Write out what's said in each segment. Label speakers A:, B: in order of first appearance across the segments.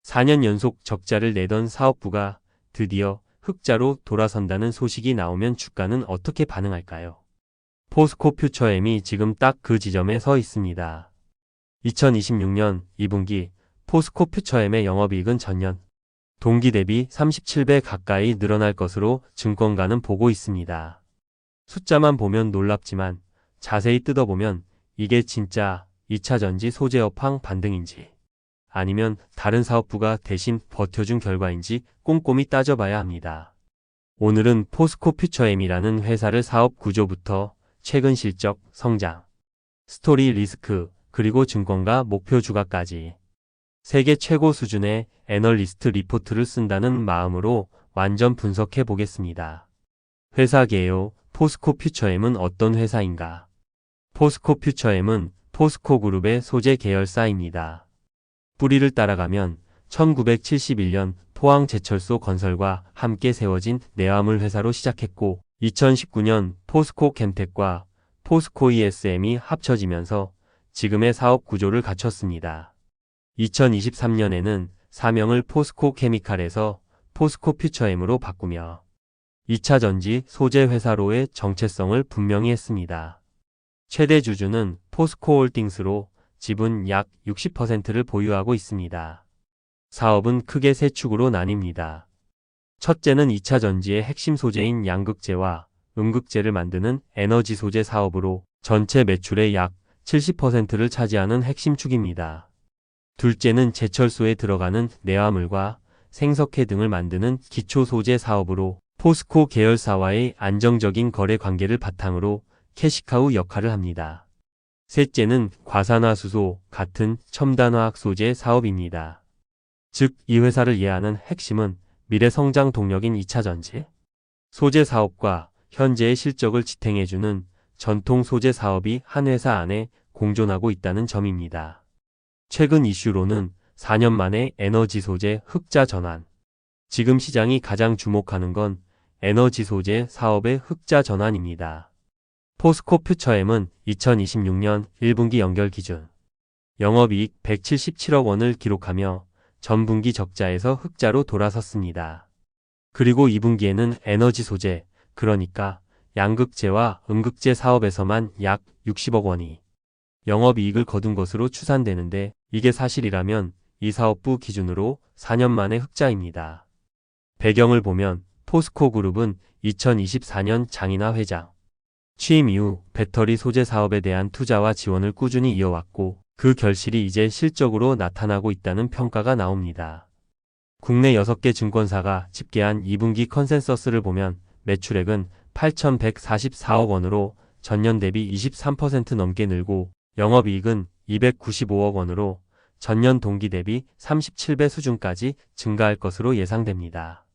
A: 4년 연속 적자를 내던 사업부가 드디어 흑자로 돌아선다는 소식이 나오면 주가는 어떻게 반응할까요? 포스코 퓨처엠이 지금 딱 그 지점에 서 있습니다. 2026년 2분기 포스코 퓨처엠의 영업이익은 전년 동기 대비 37배 가까이 늘어날 것으로 증권가는 보고 있습니다. 숫자만 보면 놀랍지만 자세히 뜯어보면 이게 진짜 2차전지 소재업황 반등인지 아니면 다른 사업부가 대신 버텨준 결과인지 꼼꼼히 따져봐야 합니다. 오늘은 포스코 퓨처엠이라는 회사를 사업 구조부터 최근 실적, 성장, 스토리 리스크, 그리고 증권가 목표 주가까지 세계 최고 수준의 애널리스트 리포트를 쓴다는 마음으로 완전 분석해 보겠습니다. 회사 개요. 포스코 퓨처엠은 어떤 회사인가? 포스코 퓨처엠은 포스코 그룹의 소재 계열사입니다. 뿌리를 따라가면 1971년 포항제철소 건설과 함께 세워진 내화물 회사로 시작했고 2019년 포스코 캠텍과 포스코 ESM이 합쳐지면서 지금의 사업 구조를 갖췄습니다. 2023년에는 사명을 포스코 케미칼에서 포스코 퓨처엠으로 바꾸며 2차 전지 소재 회사로의 정체성을 분명히 했습니다. 최대 주주는 포스코 홀딩스로 지분 약 60%를 보유하고 있습니다. 사업은 크게 세 축으로 나뉩니다. 첫째는 2차 전지의 핵심 소재인 양극재와 음극재를 만드는 에너지 소재 사업으로 전체 매출의 약 70%를 차지하는 핵심 축입니다. 둘째는 제철소에 들어가는 내화물과 생석회 등을 만드는 기초 소재 사업으로 포스코 계열사와의 안정적인 거래 관계를 바탕으로 캐시카우 역할을 합니다. 셋째는 과산화수소 같은 첨단화학 소재 사업입니다. 즉, 이 회사를 이해하는 핵심은 미래 성장 동력인 2차 전지 소재 사업과 현재의 실적을 지탱해주는 전통 소재 사업이 한 회사 안에 공존하고 있다는 점입니다. 최근 이슈로는 4년 만에 에너지 소재 흑자 전환. 지금 시장이 가장 주목하는 건 에너지 소재 사업의 흑자 전환입니다. 포스코 퓨처엠은 2026년 1분기 연결 기준 영업이익 177억 원을 기록하며 전분기 적자에서 흑자로 돌아섰습니다. 그리고 2분기에는 에너지 소재, 그러니까 양극재와 음극재 사업에서만 약 60억 원이 영업이익을 거둔 것으로 추산되는데 이게 사실이라면 이 사업부 기준으로 4년 만의 흑자입니다. 배경을 보면 포스코 그룹은 2024년 장인하 회장 취임 이후 배터리 소재 사업에 대한 투자와 지원을 꾸준히 이어왔고 그 결실이 이제 실적으로 나타나고 있다는 평가가 나옵니다. 국내 6개 증권사가 집계한 2분기 컨센서스를 보면 매출액은 8,144억 원으로 전년 대비 23% 넘게 늘고 영업이익은 295억 원으로 전년 동기 대비 37배 수준까지 증가할 것으로 예상됩니다.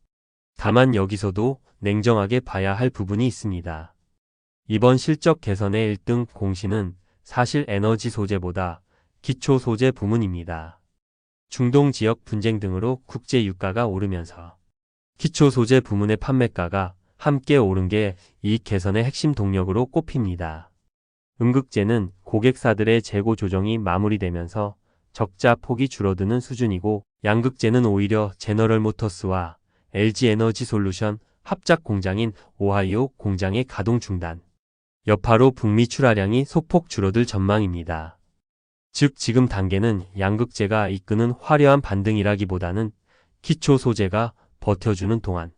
A: 다만 여기서도 냉정하게 봐야 할 부분이 있습니다. 이번 실적 개선의 1등 공신은 사실 에너지 소재보다 기초 소재 부문입니다. 중동 지역 분쟁 등으로 국제 유가가 오르면서 기초 소재 부문의 판매가가 함께 오른 게 이익 개선의 핵심 동력으로 꼽힙니다. 음극재는 고객사들의 재고 조정이 마무리되면서 적자 폭이 줄어드는 수준이고 양극재는 오히려 제너럴모터스와 LG에너지솔루션 합작 공장인 오하이오 공장의 가동 중단, 여파로 북미 출하량이 소폭 줄어들 전망입니다. 즉 지금 단계는 양극재가 이끄는 화려한 반등이라기보다는 기초 소재가 버텨주는 동안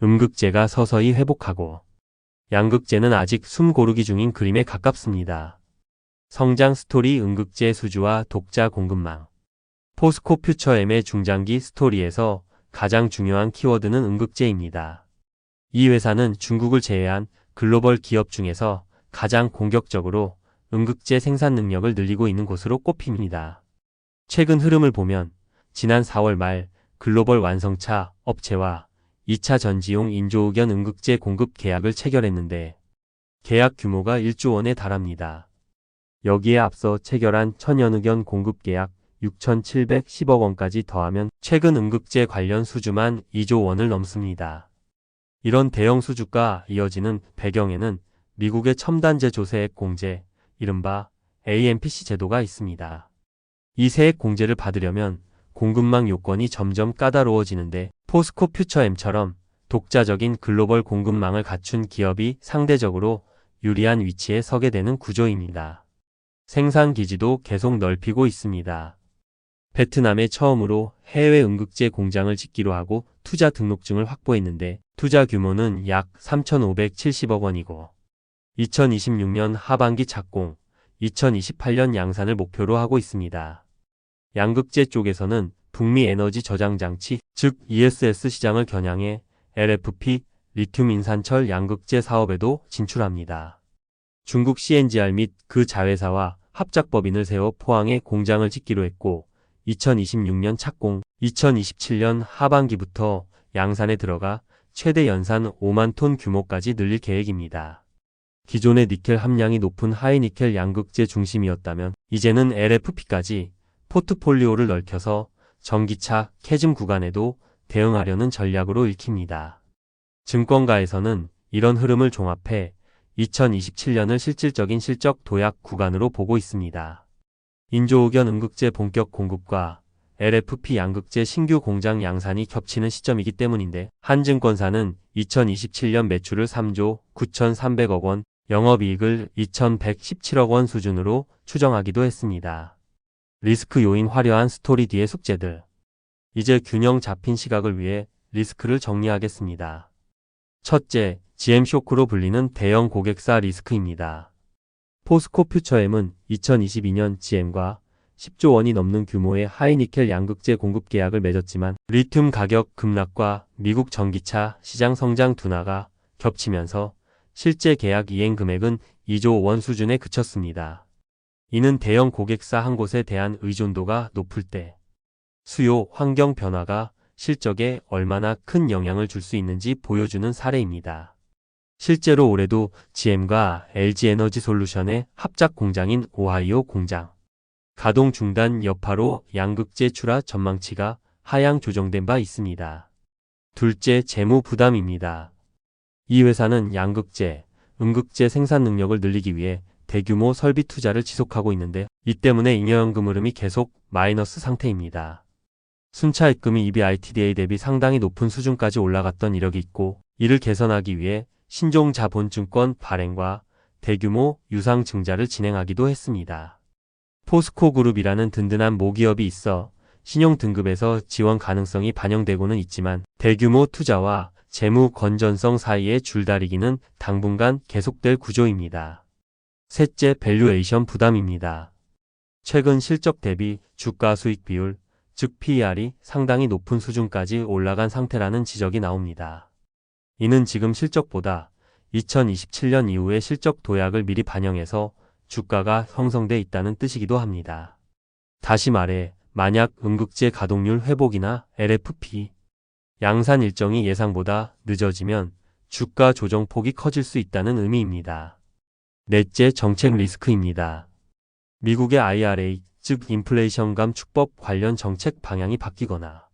A: 음극재가 서서히 회복하고 양극재는 아직 숨 고르기 중인 그림에 가깝습니다. 성장 스토리 음극재 수주와 독자 공급망. 포스코 퓨처엠의 중장기 스토리에서 가장 중요한 키워드는 음극재입니다. 이 회사는 중국을 제외한 글로벌 기업 중에서 가장 공격적으로 음극재 생산 능력을 늘리고 있는 곳으로 꼽힙니다. 최근 흐름을 보면 지난 4월 말 글로벌 완성차 업체와 2차 전지용 인조의견 음극재 공급 계약을 체결했는데 계약 규모가 1조 원에 달합니다. 여기에 앞서 체결한 천연의견 공급 계약 6,710억 원까지 더하면 최근 음극재 관련 수주만 2조 원을 넘습니다. 이런 대형 수주가 이어지는 배경에는 미국의 첨단제 조세액 공제, 이른바 AMPC 제도가 있습니다. 이 세액 공제를 받으려면 공급망 요건이 점점 까다로워지는데 포스코 퓨처엠처럼 독자적인 글로벌 공급망을 갖춘 기업이 상대적으로 유리한 위치에 서게 되는 구조입니다. 생산 기지도 계속 넓히고 있습니다. 베트남에 처음으로 해외 음극재 공장을 짓기로 하고 투자 등록증을 확보했는데 투자 규모는 약 3,570억 원이고 2026년 하반기 착공, 2028년 양산을 목표로 하고 있습니다. 양극재 쪽에서는 북미 에너지 저장 장치, 즉 ESS 시장을 겨냥해 LFP, 리튬 인산철 양극재 사업에도 진출합니다. 중국 CNGR 및 그 자회사와 합작법인을 세워 포항에 공장을 짓기로 했고 2026년 착공, 2027년 하반기부터 양산에 들어가 최대 연산 5만 톤 규모까지 늘릴 계획입니다. 기존의 니켈 함량이 높은 하이니켈 양극재 중심이었다면 이제는 LFP까지 포트폴리오를 넓혀서 전기차, 캐즘 구간에도 대응하려는 전략으로 읽힙니다. 증권가에서는 이런 흐름을 종합해 2027년을 실질적인 실적 도약 구간으로 보고 있습니다. 인조호견 음극재 본격 공급과 LFP 양극재 신규 공장 양산이 겹치는 시점이기 때문인데 한증권사는 2027년 매출을 3조 9,300억 원, 영업이익을 2,117억 원 수준으로 추정하기도 했습니다. 리스크 요인 화려한 스토리 뒤의 숙제들. 이제 균형 잡힌 시각을 위해 리스크를 정리하겠습니다. 첫째, GM 쇼크로 불리는 대형 고객사 리스크입니다. 포스코 퓨처엠은 2022년 GM과 10조 원이 넘는 규모의 하이니켈 양극재 공급 계약을 맺었지만 리튬 가격 급락과 미국 전기차 시장 성장 둔화가 겹치면서 실제 계약 이행 금액은 2조 원 수준에 그쳤습니다. 이는 대형 고객사 한 곳에 대한 의존도가 높을 때 수요 환경 변화가 실적에 얼마나 큰 영향을 줄 수 있는지 보여주는 사례입니다. 실제로 올해도 GM과 LG에너지솔루션의 합작 공장인 오하이오 공장 가동 중단 여파로 양극재 출하 전망치가 하향 조정된 바 있습니다. 둘째, 재무 부담입니다. 이 회사는 양극재, 음극재 생산 능력을 늘리기 위해 대규모 설비 투자를 지속하고 있는데 이 때문에 잉여연금 흐름이 계속 마이너스 상태입니다. 순차입금이 EBITDA 대비 상당히 높은 수준까지 올라갔던 이력이 있고 이를 개선하기 위해 신종자본증권 발행과 대규모 유상 증자를 진행하기도 했습니다. 포스코그룹이라는 든든한 모기업이 있어 신용 등급에서 지원 가능성이 반영되고는 있지만 대규모 투자와 재무 건전성 사이의 줄다리기는 당분간 계속될 구조입니다. 셋째, 밸류에이션 부담입니다. 최근 실적 대비 주가 수익 비율, 즉 PER이 상당히 높은 수준까지 올라간 상태라는 지적이 나옵니다. 이는 지금 실적보다 2027년 이후의 실적 도약을 미리 반영해서 주가가 형성돼 있다는 뜻이기도 합니다. 다시 말해, 만약 음극재 가동률 회복이나 LFP 양산 일정이 예상보다 늦어지면 주가 조정폭이 커질 수 있다는 의미입니다. 넷째, 정책 리스크입니다. 미국의 IRA, 즉 인플레이션 감축법 관련 정책 방향이 바뀌거나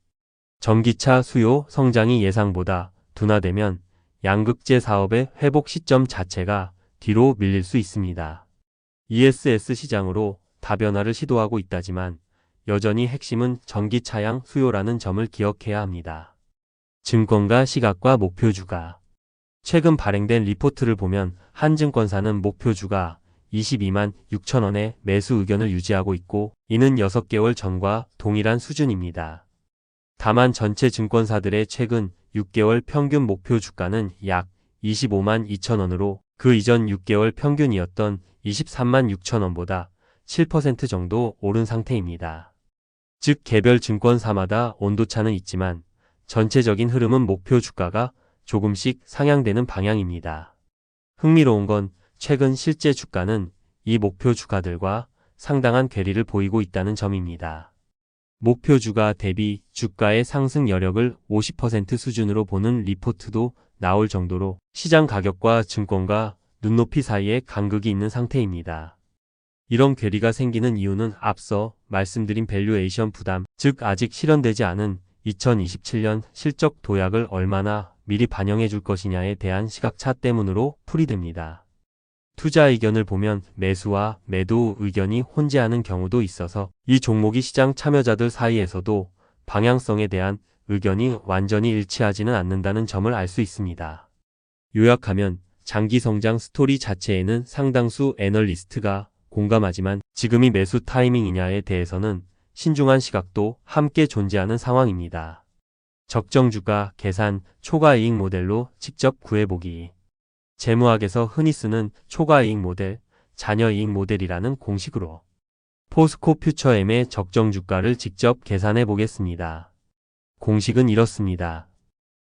A: 전기차 수요 성장이 예상보다 둔화되면 양극재 사업의 회복 시점 자체가 뒤로 밀릴 수 있습니다. ESS 시장으로 다변화를 시도하고 있다지만 여전히 핵심은 전기차량 수요라는 점을 기억해야 합니다. 증권가 시각과 목표주가. 최근 발행된 리포트를 보면 한증권사는 목표주가 22만 6천 원의 매수 의견을 유지하고 있고 이는 6개월 전과 동일한 수준입니다. 다만 전체 증권사들의 최근 6개월 평균 목표 주가는 약 25만 2천 원으로 그 이전 6개월 평균이었던 23만 6천 원보다 7% 정도 오른 상태입니다. 즉 개별 증권사마다 온도차는 있지만 전체적인 흐름은 목표 주가가 조금씩 상향되는 방향입니다. 흥미로운 건 최근 실제 주가는 이 목표 주가들과 상당한 괴리를 보이고 있다는 점입니다. 목표 주가 대비 주가의 상승 여력을 50% 수준으로 보는 리포트도 나올 정도로 시장 가격과 증권가 눈높이 사이에 간극이 있는 상태입니다. 이런 괴리가 생기는 이유는 앞서 말씀드린 밸류에이션 부담, 즉 아직 실현되지 않은 2027년 실적 도약을 얼마나 미리 반영해 줄 것이냐에 대한 시각차 때문으로 풀이됩니다. 투자 의견을 보면 매수와 매도 의견이 혼재하는 경우도 있어서 이 종목이 시장 참여자들 사이에서도 방향성에 대한 의견이 완전히 일치하지는 않는다는 점을 알 수 있습니다. 요약하면 장기 성장 스토리 자체에는 상당수 애널리스트가 공감하지만 지금이 매수 타이밍이냐에 대해서는 신중한 시각도 함께 존재하는 상황입니다. 적정 주가, 계산, 초과이익 모델로 직접 구해보기. 재무학에서 흔히 쓰는 초과이익 모델, 잔여이익 모델이라는 공식으로 포스코 퓨처엠의 적정 주가를 직접 계산해 보겠습니다. 공식은 이렇습니다.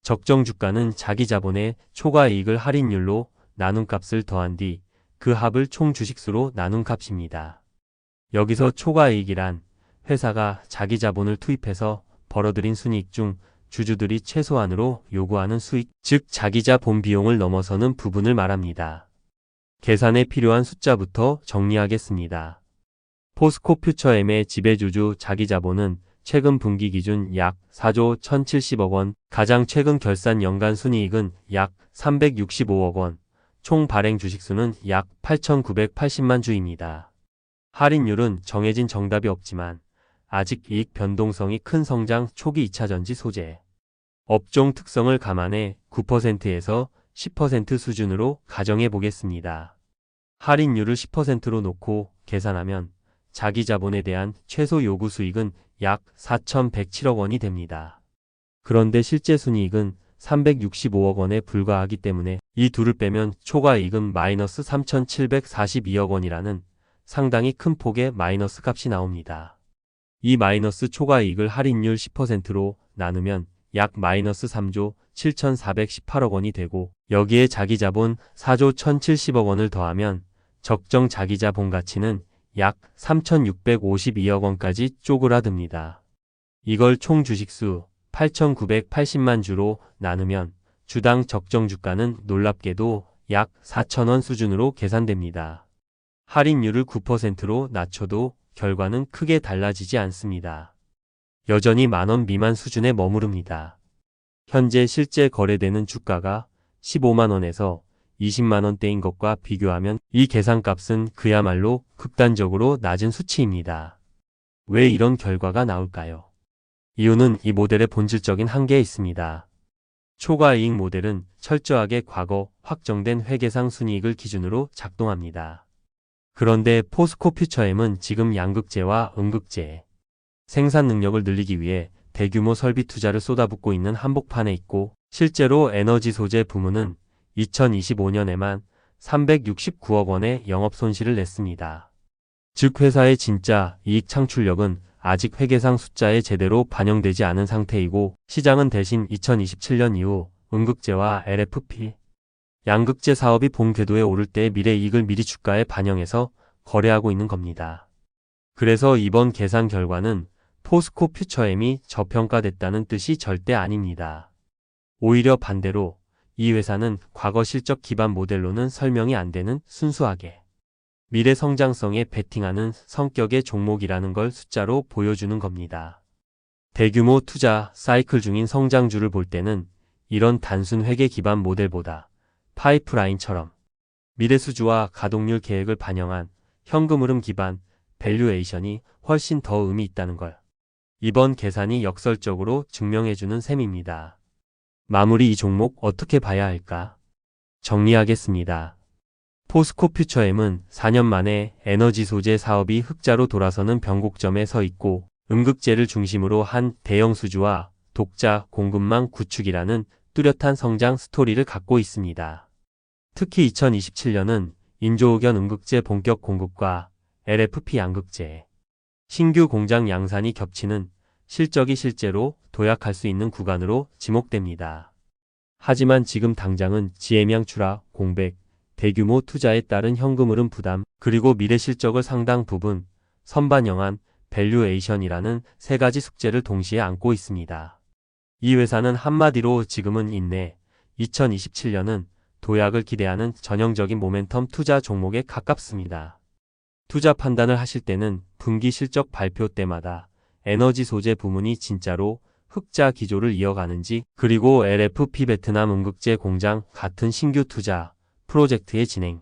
A: 적정 주가는 자기 자본의 초과이익을 할인율로 나눈 값을 더한 뒤 그 합을 총 주식수로 나눈 값입니다. 여기서 초과이익이란 회사가 자기 자본을 투입해서 벌어들인 순이익 중 주주들이 최소한으로 요구하는 수익, 즉 자기자 본 비용을 넘어서는 부분을 말합니다. 계산에 필요한 숫자부터 정리하겠습니다. 포스코 퓨처엠의 지배주주 자기자본은 최근 분기 기준 약 4조 1,070억 원, 가장 최근 결산 연간 순이익은 약 365억 원, 총 발행 주식수는 약 8,980만 주입니다. 할인율은 정해진 정답이 없지만 아직 이익 변동성이 큰 성장 초기 2차전지 소재, 업종 특성을 감안해 9%에서 10% 수준으로 가정해 보겠습니다. 할인율을 10%로 놓고 계산하면 자기 자본에 대한 최소 요구 수익은 약 4,107억 원이 됩니다. 그런데 실제 순이익은 365억 원에 불과하기 때문에 이 둘을 빼면 초과이익은 마이너스 3,742억 원이라는 상당히 큰 폭의 마이너스 값이 나옵니다. 이 마이너스 초과이익을 할인율 10%로 나누면 약 마이너스 3조 7,418억 원이 되고 여기에 자기자본 4조 1,070억 원을 더하면 적정 자기자본 가치는 약 3,652억 원까지 쪼그라듭니다. 이걸 총 주식수 8,980만 주로 나누면 주당 적정 주가는 놀랍게도 약 4,000원 수준으로 계산됩니다. 할인율을 9%로 낮춰도 결과는 크게 달라지지 않습니다. 여전히 만원 미만 수준에 머무릅니다. 현재 실제 거래되는 주가가 15만원에서 20만원대인 것과 비교하면 이 계산값은 그야말로 극단적으로 낮은 수치입니다. 왜 이런 결과가 나올까요? 이유는 이 모델의 본질적인 한계에 있습니다. 초과이익 모델은 철저하게 과거 확정된 회계상 순이익을 기준으로 작동합니다. 그런데 포스코 퓨처엠은 지금 양극재와 음극재, 생산 능력을 늘리기 위해 대규모 설비 투자를 쏟아붓고 있는 한복판에 있고 실제로 에너지 소재 부문은 2025년에만 369억 원의 영업 손실을 냈습니다. 즉 회사의 진짜 이익 창출력은 아직 회계상 숫자에 제대로 반영되지 않은 상태이고 시장은 대신 2027년 이후 음극재와 LFP, 양극재 사업이 본 궤도에 오를 때 미래 이익을 미리 주가에 반영해서 거래하고 있는 겁니다. 그래서 이번 계산 결과는 포스코 퓨처엠이 저평가됐다는 뜻이 절대 아닙니다. 오히려 반대로 이 회사는 과거 실적 기반 모델로는 설명이 안 되는 순수하게 미래 성장성에 베팅하는 성격의 종목이라는 걸 숫자로 보여주는 겁니다. 대규모 투자 사이클 중인 성장주를 볼 때는 이런 단순 회계 기반 모델보다 파이프라인처럼 미래 수주와 가동률 계획을 반영한 현금 흐름 기반 밸류에이션이 훨씬 더 의미 있다는 걸 이번 계산이 역설적으로 증명해주는 셈입니다. 마무리 이 종목 어떻게 봐야 할까? 정리하겠습니다. 포스코 퓨처엠은 4년 만에 에너지 소재 사업이 흑자로 돌아서는 변곡점에 서 있고 음극재를 중심으로 한 대형 수주와 독자 공급망 구축이라는 뚜렷한 성장 스토리를 갖고 있습니다. 특히 2027년은 인조의견 음극재 본격 공급과 LFP 양극재, 신규 공장 양산이 겹치는 실적이 실제로 도약할 수 있는 구간으로 지목됩니다. 하지만 지금 당장은 GM양 추락, 공백, 대규모 투자에 따른 현금 흐름 부담, 그리고 미래 실적을 상당 부분 선반영한 밸류에이션이라는 세 가지 숙제를 동시에 안고 있습니다. 이 회사는 한마디로 지금은 인내, 2027년은 도약을 기대하는 전형적인 모멘텀 투자 종목에 가깝습니다. 투자 판단을 하실 때는 분기 실적 발표 때마다 에너지 소재 부문이 진짜로 흑자 기조를 이어가는지, 그리고 LFP 베트남 음극재 공장 같은 신규 투자 프로젝트의 진행,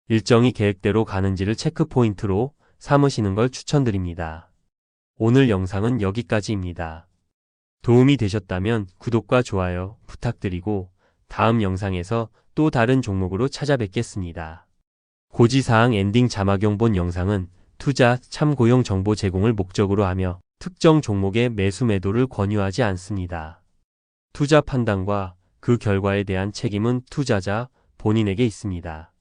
A: 일정이 계획대로 가는지를 체크 포인트로 삼으시는 걸 추천드립니다. 오늘 영상은 여기까지입니다. 도움이 되셨다면 구독과 좋아요 부탁드리고 다음 영상에서 또 다른 종목으로 찾아뵙겠습니다. 고지사항 엔딩 자막용 본 영상은 투자 참고용 정보 제공을 목적으로 하며 특정 종목의 매수 매도를 권유하지 않습니다. 투자 판단과 그 결과에 대한 책임은 투자자 본인에게 있습니다.